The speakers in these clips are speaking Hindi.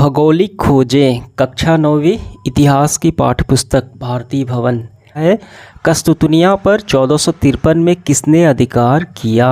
भौगोलिक खोजें कक्षा 9वीं इतिहास की पाठ्यपुस्तक भारतीय भवन है। कस्तूतनिया पर 1453 में किसने अधिकार किया?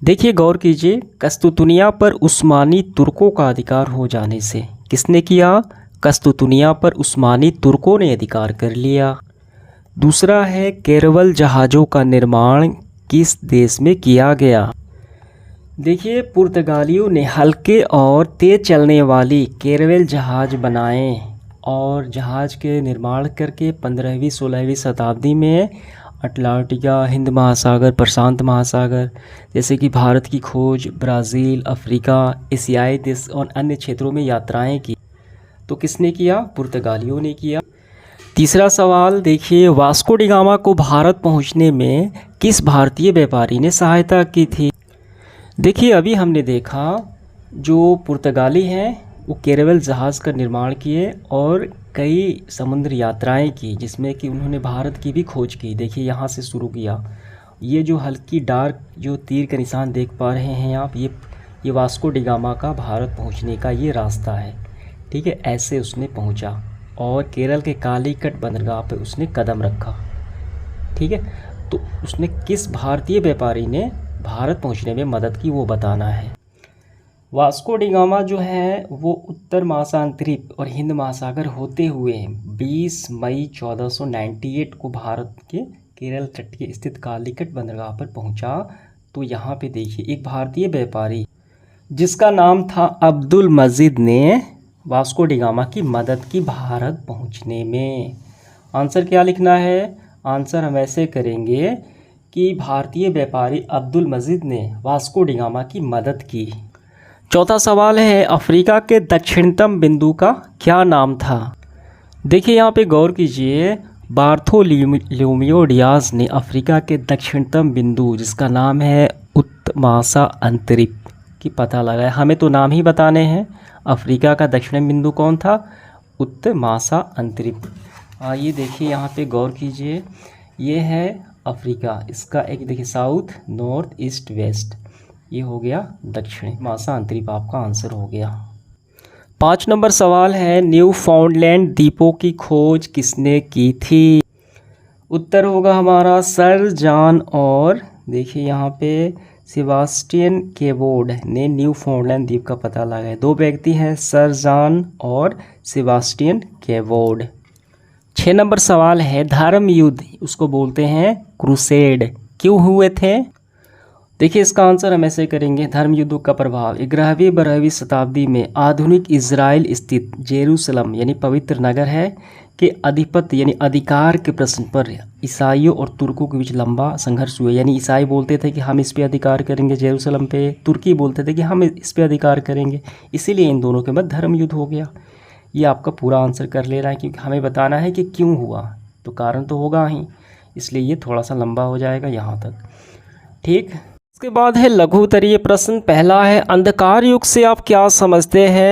देखिए गौर कीजिए, कस्तूतनिया पर उस्मानी तुर्कों का अधिकार हो जाने से किसने किया? कस्तूतनिया पर उस्मानी तुर्कों ने अधिकार कर लिया। दूसरा है कैरवल जहाज़ों का निर्माण किस देश में किया गया? देखिए पुर्तगालियों ने हल्के और तेज़ चलने वाली कैरवल जहाज़ बनाए और जहाज़ के निर्माण करके 15वीं-16वीं शताब्दी में अटलांटिका, हिंद महासागर, प्रशांत महासागर जैसे कि भारत की खोज, ब्राज़ील, अफ्रीका, एशियाई देश और अन्य क्षेत्रों में यात्राएं की। तो किसने किया? पुर्तगालियों ने किया। तीसरा सवाल देखिए, वास्को डी गामा को भारत पहुंचने में किस भारतीय व्यापारी ने सहायता की थी? देखिए अभी हमने देखा जो पुर्तगाली हैं वो कैरवल जहाज़ का निर्माण किए और कई समुद्र यात्राएं की जिसमें कि उन्होंने भारत की भी खोज की। देखिए यहाँ से शुरू किया। ये जो हल्की डार्क जो तीर का निशान देख पा रहे हैं आप, ये वास्को डी गामा का भारत पहुंचने का ये रास्ता है। ठीक है, ऐसे उसने पहुंचा और केरल के कालीकट बंदरगाह पे उसने कदम रखा। ठीक है, तो उसने किस भारतीय व्यापारी ने भारत पहुंचने में मदद की वो बताना है। वास्को डी गामा जो है वो उत्तर महासागरीय और हिंद महासागर होते हुए 20 मई 1498 को भारत के केरल तट के स्थित कालीकट बंदरगाह पर पहुंचा। तो यहाँ पे देखिए एक भारतीय व्यापारी जिसका नाम था अब्दुल मजीद ने वास्को डी गामा की मदद की भारत पहुंचने में। आंसर क्या लिखना है? आंसर हम ऐसे करेंगे कि भारतीय व्यापारी अब्दुल मजीद ने वास्को डी गामा की मदद की। चौथा सवाल है, अफ्रीका के दक्षिणतम बिंदु का क्या नाम था? देखिए यहाँ पे गौर कीजिए, बार्थोलोम्यूओ डियाज ने अफ्रीका के दक्षिणतम बिंदु जिसका नाम है उत्तमासा अंतरिप की पता लगाया। हमें तो नाम ही बताने हैं। अफ्रीका का दक्षिणी बिंदु कौन था? उत्तमासा अंतरिप। आइए देखिए यहाँ पे गौर कीजिए, ये है अफ्रीका, इसका एक देखिए साउथ, नॉर्थ, ईस्ट, वेस्ट, ये हो गया दक्षिणी मासा अंतरिप। आपका आंसर हो गया। 5 नंबर सवाल है, न्यू फाउंडलैंड द्वीपों की खोज किसने की थी? उत्तर होगा हमारा सर जॉन और देखिए यहाँ पे सेबास्टियन केवोड ने न्यू फाउंडलैंड द्वीप का पता लगाया। 2 व्यक्ति हैं, सर जॉन और सेबास्टियन केवोड। 6 नंबर सवाल है, धर्म युद्ध उसको बोलते हैं क्रूसेड क्यों हुए थे? देखिए इसका आंसर हम ऐसे करेंगे, धर्म युद्धों का प्रभाव 11वीं-12वीं शताब्दी में आधुनिक इजराइल स्थित जेरूसलम यानी पवित्र नगर है के अधिपत्य यानी अधिकार के प्रश्न पर ईसाइयों और तुर्कों के बीच लंबा संघर्ष हुआ। यानी ईसाई बोलते थे कि हम इस पे अधिकार करेंगे जेरूसलम पे, तुर्की बोलते थे कि हम इस पे अधिकार करेंगे, इसीलिए इन दोनों के मध्य धर्म युद्ध हो गया। ये आपका पूरा आंसर कर ले रहा है क्योंकि हमें बताना है कि क्यों हुआ, तो कारण तो होगा ही, इसलिए ये थोड़ा सा लंबा हो जाएगा यहाँ तक। ठीक, इसके बाद है लघु उत्तरीय प्रश्न। पहला है, अंधकार युग से आप क्या समझते हैं?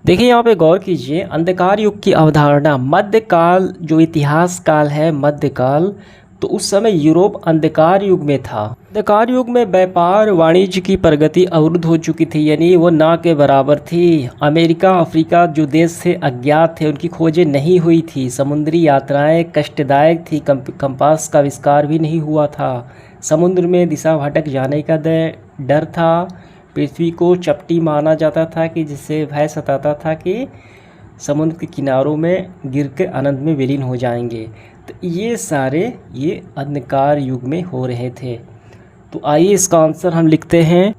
देखिए यहाँ पे गौर कीजिए, अंधकार युग की अवधारणा मध्यकाल जो इतिहास काल है मध्यकाल, तो उस समय यूरोप अंधकार युग में था। अंधकार युग में व्यापार वाणिज्य की प्रगति अवरुद्ध हो चुकी थी, यानी वो ना के बराबर थी। अमेरिका, अफ्रीका जो देश थे अज्ञात थे, उनकी खोजें नहीं हुई थी। समुद्री यात्राएं कष्टदायक थी, कंपास का आविष्कार भी नहीं हुआ था। समुद्र में दिशा भटक जाने का डर था। पृथ्वी को चपटी माना जाता था कि जिससे भय सताता था कि समुद्र के किनारों में गिर के अनंत में विलीन हो जाएंगे। तो ये सारे ये अंधकार युग में हो रहे थे। तो आइए इसका आंसर हम लिखते हैं।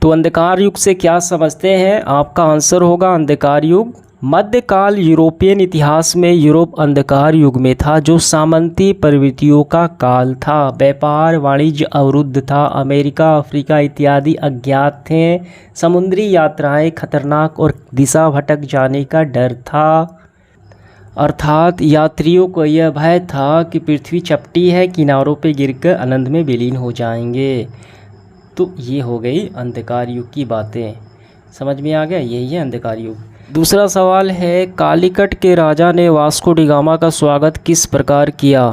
तो अंधकार युग से क्या समझते हैं? आपका आंसर होगा अंधकार युग। मध्यकाल यूरोपियन इतिहास में यूरोप अंधकार युग में था जो सामंती प्रवृत्तियों का काल था। व्यापार वाणिज्य अवरुद्ध था। अमेरिका, अफ्रीका इत्यादि अज्ञात थे। समुद्री यात्राएं खतरनाक और दिशा भटक जाने का डर था। अर्थात यात्रियों को यह भय था कि पृथ्वी चपटी है, किनारों पे गिरकर अनंत में विलीन हो जाएंगे। तो ये हो गई अंधकार युग की बातें। समझ में आ गया? यही है अंधकार युग। दूसरा सवाल है, कालीकट के राजा ने वास्को डी गामा का स्वागत किस प्रकार किया?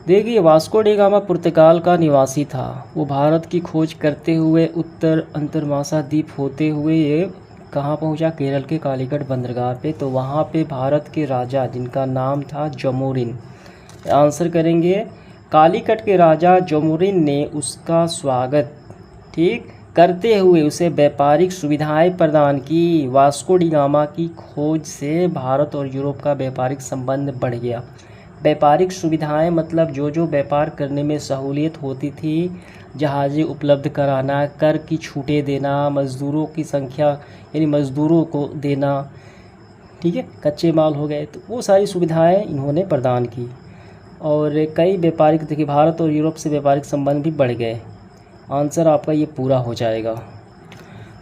देखिए वास्को डी गामा पुर्तगाल का निवासी था। वो भारत की खोज करते हुए उत्तर अंतरमासा द्वीप होते हुए ये कहाँ पहुँचा? केरल के कालीकट बंदरगाह पे। तो वहाँ पे भारत के राजा जिनका नाम था जमोरिन, आंसर करेंगे कालीकट के राजा जमोरिन ने उसका स्वागत ठीक करते हुए उसे व्यापारिक सुविधाएं प्रदान की। वास्को डी गामा की खोज से भारत और यूरोप का व्यापारिक संबंध बढ़ गया। व्यापारिक सुविधाएं मतलब जो जो व्यापार करने में सहूलियत होती थी, जहाज़ें उपलब्ध कराना, कर की छूटें देना, मज़दूरों की संख्या यानी मज़दूरों को देना, ठीक है, कच्चे माल हो गए, तो वो सारी सुविधाएं इन्होंने प्रदान की। और कई व्यापारिक, देखिए भारत और यूरोप से व्यापारिक संबंध भी बढ़ गए। आंसर आपका ये पूरा हो जाएगा।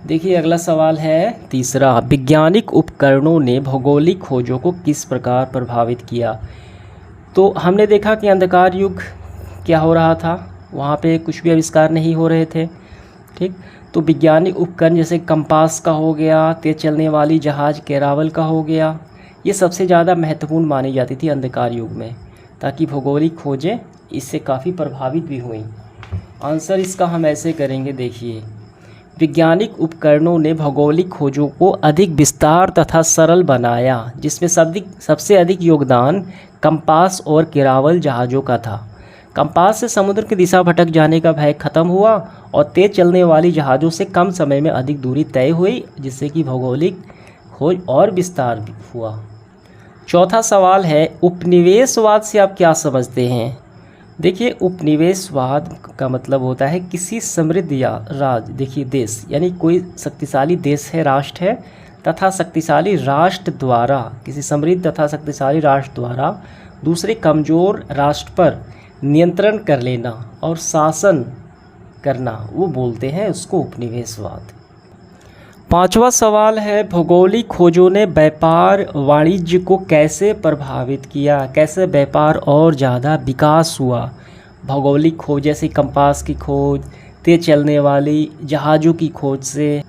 देखिए अगला सवाल है तीसरा, वैज्ञानिक उपकरणों ने भौगोलिक खोजों को किस प्रकार प्रभावित किया? तो हमने देखा कि अंधकार युग क्या हो रहा था, वहाँ पे कुछ भी आविष्कार नहीं हो रहे थे, ठीक। तो वैज्ञानिक उपकरण जैसे कंपास का हो गया, तेज चलने वाली जहाज़ कैरावल का हो गया, ये सबसे ज़्यादा महत्वपूर्ण मानी जाती थी अंधकार युग में, ताकि भौगोलिक खोजें इससे काफ़ी प्रभावित भी हुई। आंसर इसका हम ऐसे करेंगे, देखिए वैज्ञानिक उपकरणों ने भौगोलिक खोजों को अधिक विस्तार तथा सरल बनाया, जिसमें सबसे अधिक योगदान कंपास और कैरावल जहाज़ों का था। कंपास से समुद्र की दिशा भटक जाने का भय खत्म हुआ और तेज़ चलने वाली जहाज़ों से कम समय में अधिक दूरी तय हुई, जिससे कि भौगोलिक खोज और विस्तार हुआ। चौथा सवाल है, उपनिवेशवाद से आप क्या समझते हैं? देखिए उपनिवेशवाद का मतलब होता है किसी समृद्ध या राज्य, देखिए देश यानी कोई शक्तिशाली देश है, राष्ट्र है, तथा शक्तिशाली राष्ट्र द्वारा, किसी समृद्ध तथा शक्तिशाली राष्ट्र द्वारा दूसरे कमज़ोर राष्ट्र पर नियंत्रण कर लेना और शासन करना, वो बोलते हैं उसको उपनिवेशवाद। पांचवा सवाल है, भौगोलिक खोजों ने व्यापार वाणिज्य को कैसे प्रभावित किया? कैसे व्यापार और ज़्यादा विकास हुआ? भौगोलिक खोज जैसे कंपास की खोज, तेज चलने वाली जहाज़ों की खोज से।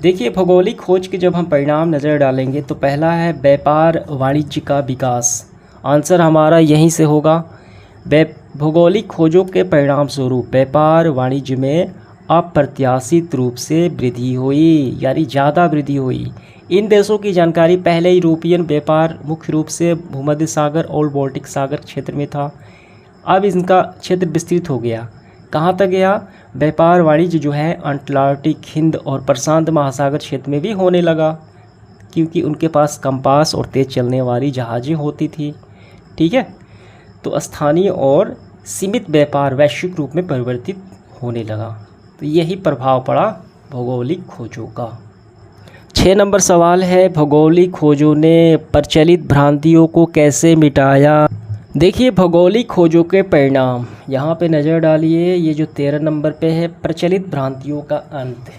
देखिए भौगोलिक खोज के जब हम परिणाम नज़र डालेंगे तो पहला है व्यापार वाणिज्य का विकास। आंसर हमारा यहीं से होगा। भौगोलिक खोजों के परिणाम स्वरूप व्यापार वाणिज्य में अप्रत्याशित रूप से वृद्धि हुई, यानी ज़्यादा वृद्धि हुई। इन देशों की जानकारी पहले यूरोपियन व्यापार मुख्य रूप से भूमध्य सागर और बाल्टिक सागर क्षेत्र में था। अब इनका क्षेत्र विस्तृत हो गया। कहाँ तक गया? व्यापार वाणिज्य जो है अटलांटिक, हिंद और प्रशांत महासागर क्षेत्र में भी होने लगा, क्योंकि उनके पास कंपास और तेज़ चलने वाली जहाज़ें होती थी, ठीक है। तो स्थानीय और सीमित व्यापार वैश्विक रूप में परिवर्तित होने लगा। तो यही प्रभाव पड़ा भौगोलिक खोजों का। 6 नंबर सवाल है, भौगोलिक खोजों ने प्रचलित भ्रांतियों को कैसे मिटाया? देखिए भौगोलिक खोजों के परिणाम यहाँ पे नज़र डालिए। ये जो 13 नंबर पे है, प्रचलित भ्रांतियों का अंत।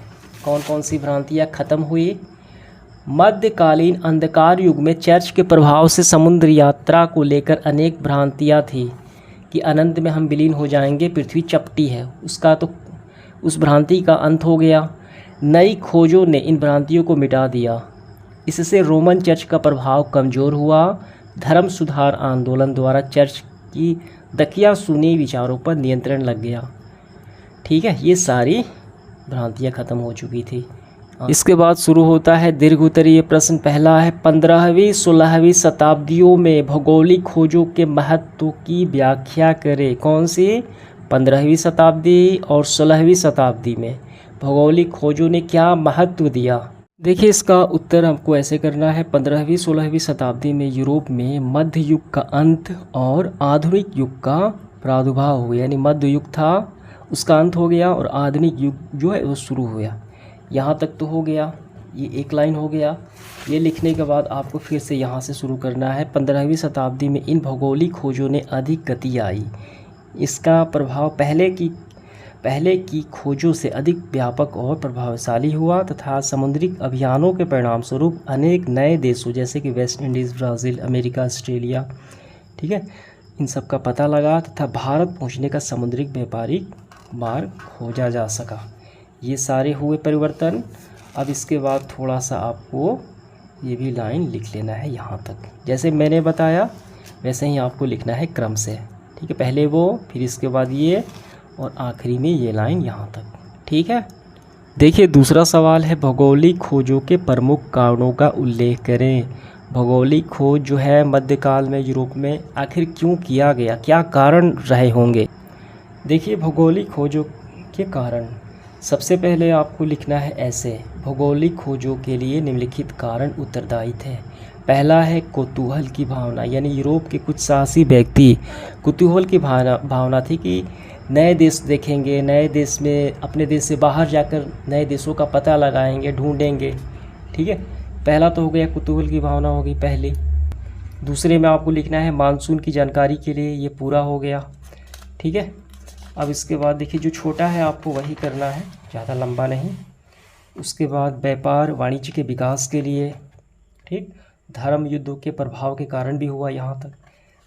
कौन कौन सी भ्रांतियाँ खत्म हुई? मध्यकालीन अंधकार युग में चर्च के प्रभाव से समुद्र यात्रा को लेकर अनेक भ्रांतियाँ थी कि अनंत में हम विलीन हो जाएंगे, पृथ्वी चपटी है, उसका तो उस भ्रांति का अंत हो गया। नई खोजों ने इन भ्रांतियों को मिटा दिया। इससे रोमन चर्च का प्रभाव कमज़ोर हुआ। धर्म सुधार आंदोलन द्वारा चर्च की दकिया सुनी विचारों पर नियंत्रण लग गया, ठीक है। ये सारी भ्रांतियाँ ख़त्म हो चुकी थी। इसके बाद शुरू होता है दीर्घ उत्तरीय प्रश्न। पहला है, 15वीं 16वीं शताब्दियों में भौगोलिक खोजों के महत्व की व्याख्या करें। कौन सी? 15वीं शताब्दी और 16वीं शताब्दी में भौगोलिक खोजों ने क्या महत्व दिया? देखिए इसका उत्तर हमको ऐसे करना है। 15वीं 16वीं शताब्दी में यूरोप में मध्य युग का अंत और आधुनिक युग का प्रादुर्भाव हुआ, यानी मध्य युग था उसका अंत हो गया और आधुनिक युग जो है वो शुरू हुआ। यहाँ तक तो हो गया, ये एक लाइन हो गया। ये लिखने के बाद आपको फिर से यहाँ से शुरू करना है। 15वीं शताब्दी में इन भौगोलिक खोजों ने अधिक गति आई। इसका प्रभाव पहले की खोजों से अधिक व्यापक और प्रभावशाली हुआ तथा समुद्री अभियानों के परिणाम स्वरूप अनेक नए देशों जैसे कि West Indies, Brazil, America, Australia, ठीक है, इन सब का पता लगा तथा भारत पहुंचने का समुद्री व्यापारिक मार्ग खोजा जा सका। ये सारे हुए परिवर्तन। अब इसके बाद थोड़ा सा आपको ये भी लाइन लिख लेना है यहाँ तक। जैसे मैंने बताया वैसे ही आपको लिखना है क्रम से, ठीक है। पहले वो, फिर इसके बाद ये और आखिरी में ये लाइन यहाँ तक, ठीक है। देखिए दूसरा सवाल है, भौगोलिक खोजों के प्रमुख कारणों का उल्लेख करें। भौगोलिक खोज जो है मध्यकाल में यूरोप में आखिर क्यों किया गया, क्या कारण रहे होंगे। देखिए भौगोलिक खोजों के कारण सबसे पहले आपको लिखना है ऐसे, भौगोलिक खोजों के लिए निम्नलिखित कारण उत्तरदायी थे। पहला है कौतूहल की भावना, यानी यूरोप के कुछ साहसी व्यक्ति कौतूहल की भावना थी कि नए देश देखेंगे, नए देश में अपने देश से बाहर जाकर नए देशों का पता लगाएंगे, ढूंढेंगे। ठीक है, पहला तो हो गया कुतूहल की भावना होगी पहली। दूसरे में आपको लिखना है मानसून की जानकारी के लिए, ये पूरा हो गया। ठीक है, अब इसके बाद देखिए जो छोटा है आपको वही करना है, ज़्यादा लंबा नहीं। उसके बाद व्यापार वाणिज्य के विकास के लिए, ठीक, धर्म युद्धों के प्रभाव के कारण भी हुआ यहाँ तक।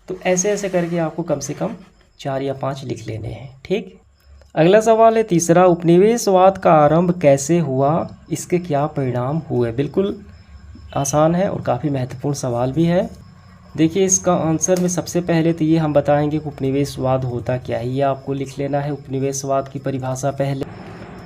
तो ऐसे ऐसे करके आपको कम से कम 4 या 5 लिख लेने हैं। ठीक, अगला सवाल है तीसरा, उपनिवेशवाद का आरंभ कैसे हुआ, इसके क्या परिणाम हुए। बिल्कुल आसान है और काफ़ी महत्वपूर्ण सवाल भी है। देखिए इसका आंसर में सबसे पहले तो ये हम बताएंगे कि उपनिवेशवाद होता क्या है, ये आपको लिख लेना है, उपनिवेशवाद की परिभाषा पहले।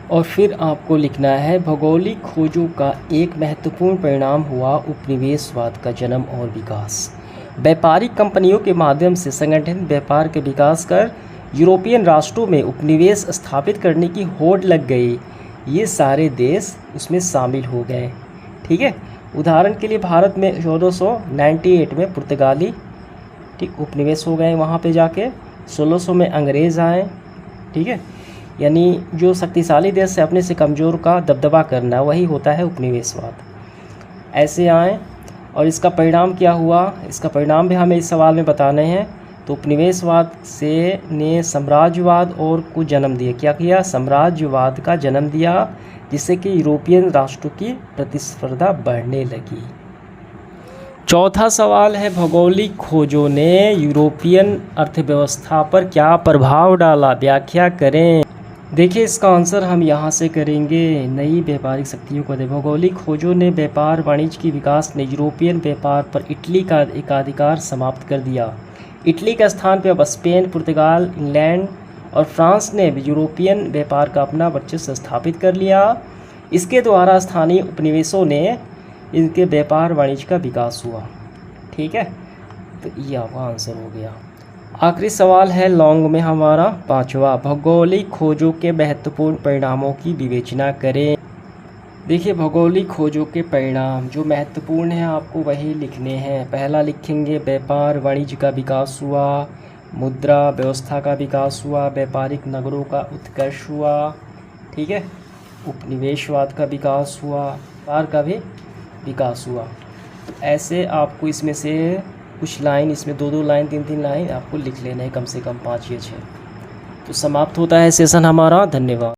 और फिर आपको लिखना है भौगोलिक खोजों का एक महत्वपूर्ण परिणाम हुआ उपनिवेशवाद का जन्म और विकास। व्यापारिक कंपनियों के माध्यम से संगठित व्यापार के विकास कर यूरोपियन राष्ट्रों में उपनिवेश स्थापित करने की होड़ लग गई, ये सारे देश उसमें शामिल हो गए। ठीक है, उदाहरण के लिए भारत में 1498 में पुर्तगाली, ठीक, उपनिवेश हो गए वहाँ पे जाके। 1600 में अंग्रेज़ आए। ठीक है, यानी जो शक्तिशाली देश से अपने से कमज़ोर का दबदबा करना, वही होता है उपनिवेशवाद। ऐसे आए और इसका परिणाम क्या हुआ, इसका परिणाम भी हमें इस सवाल में बताने हैं। तो उपनिवेशवाद से ने साम्राज्यवाद और को जन्म दिया, क्या किया, साम्राज्यवाद का जन्म दिया, जिससे कि यूरोपियन राष्ट्रों की प्रतिस्पर्धा बढ़ने लगी। चौथा सवाल है, भौगोलिक खोजों ने यूरोपियन अर्थव्यवस्था पर क्या प्रभाव डाला, व्याख्या करें। देखिए इसका आंसर हम यहाँ से करेंगे, नई व्यापारिक शक्तियों को दे। भौगोलिक खोजों ने व्यापार वाणिज्य की विकास ने यूरोपियन व्यापार पर इटली का एकाधिकार समाप्त कर दिया। इटली के स्थान पर अब स्पेन, पुर्तगाल, इंग्लैंड और फ्रांस ने यूरोपियन व्यापार का अपना वर्चस्व स्थापित कर लिया। इसके द्वारा स्थानीय उपनिवेशों ने इनके व्यापार वाणिज्य का विकास हुआ। ठीक है, तो ये आपका आंसर हो गया। आखिरी सवाल है लॉन्ग में हमारा पांचवा, भौगोलिक खोजों के महत्वपूर्ण परिणामों की विवेचना करें। देखिए भौगोलिक खोजों के परिणाम जो महत्वपूर्ण हैं आपको वही लिखने हैं। पहला लिखेंगे व्यापार वाणिज्य का विकास हुआ, मुद्रा व्यवस्था का विकास हुआ, व्यापारिक नगरों का उत्कर्ष हुआ। ठीक है, उपनिवेशवाद का विकास हुआ, व्यापार का भी विकास हुआ। तो ऐसे आपको इसमें से कुछ लाइन, इसमें 2-2 लाइन, 3-3 लाइन आपको लिख लेना है, कम से कम 5 या 6। तो समाप्त होता है सेशन हमारा। धन्यवाद।